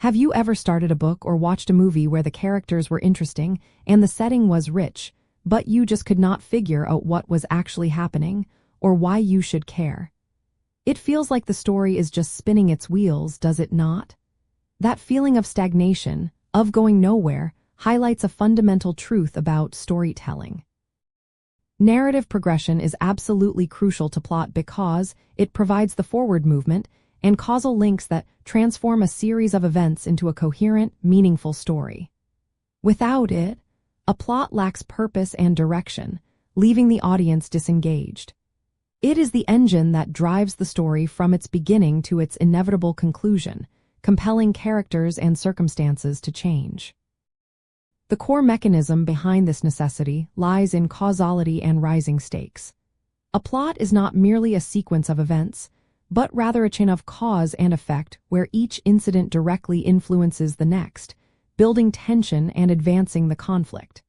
Have you ever started a book or watched a movie where the characters were interesting and the setting was rich, but you just could not figure out what was actually happening or why you should care? It feels like the story is just spinning its wheels, does it not? That feeling of stagnation, of going nowhere, highlights a fundamental truth about storytelling. Narrative progression is absolutely crucial to plot because it provides the forward movement and causal links that transform a series of events into a coherent, meaningful story. Without it, a plot lacks purpose and direction, leaving the audience disengaged. It is the engine that drives the story from its beginning to its inevitable conclusion, compelling characters and circumstances to change. The core mechanism behind this necessity lies in causality and rising stakes. A plot is not merely a sequence of events, but rather a chain of cause and effect where each incident directly influences the next, building tension and advancing the conflict.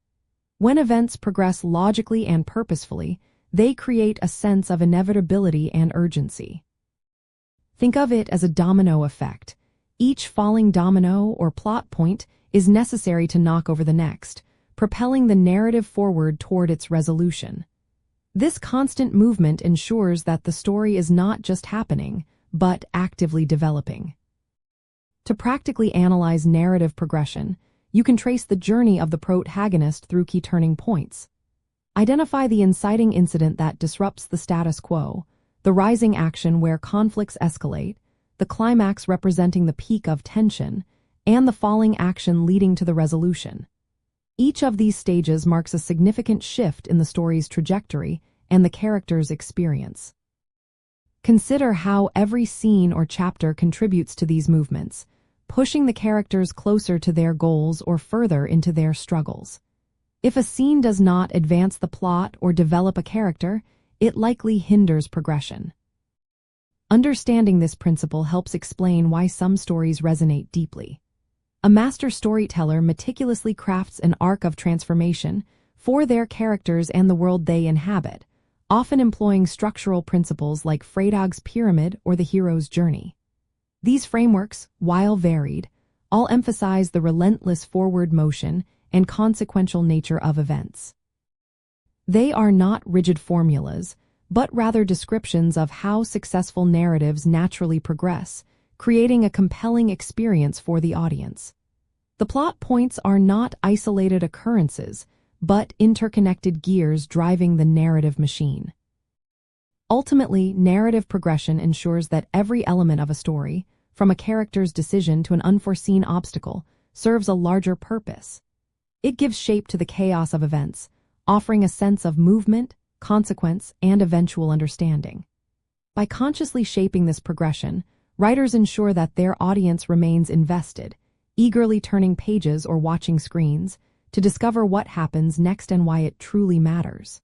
When events progress logically and purposefully, they create a sense of inevitability and urgency. Think of it as a domino effect. Each falling domino or plot point is necessary to knock over the next, propelling the narrative forward toward its resolution. This constant movement ensures that the story is not just happening, but actively developing. To practically analyze narrative progression, you can trace the journey of the protagonist through key turning points. Identify the inciting incident that disrupts the status quo, the rising action where conflicts escalate, the climax representing the peak of tension, and the falling action leading to the resolution. Each of these stages marks a significant shift in the story's trajectory and the character's experience. Consider how every scene or chapter contributes to these movements, pushing the characters closer to their goals or further into their struggles. If a scene does not advance the plot or develop a character, it likely hinders progression. Understanding this principle helps explain why some stories resonate deeply. A master storyteller meticulously crafts an arc of transformation for their characters and the world they inhabit, often employing structural principles like Freitag's pyramid or the hero's journey. These frameworks, while varied, all emphasize the relentless forward motion and consequential nature of events. They are not rigid formulas, but rather descriptions of how successful narratives naturally progress, creating a compelling experience for the audience. The plot points are not isolated occurrences, but interconnected gears driving the narrative machine. Ultimately, narrative progression ensures that every element of a story, from a character's decision to an unforeseen obstacle, serves a larger purpose. It gives shape to the chaos of events, offering a sense of movement, consequence, and eventual understanding. By consciously shaping this progression, writers ensure that their audience remains invested, eagerly turning pages or watching screens to discover what happens next and why it truly matters.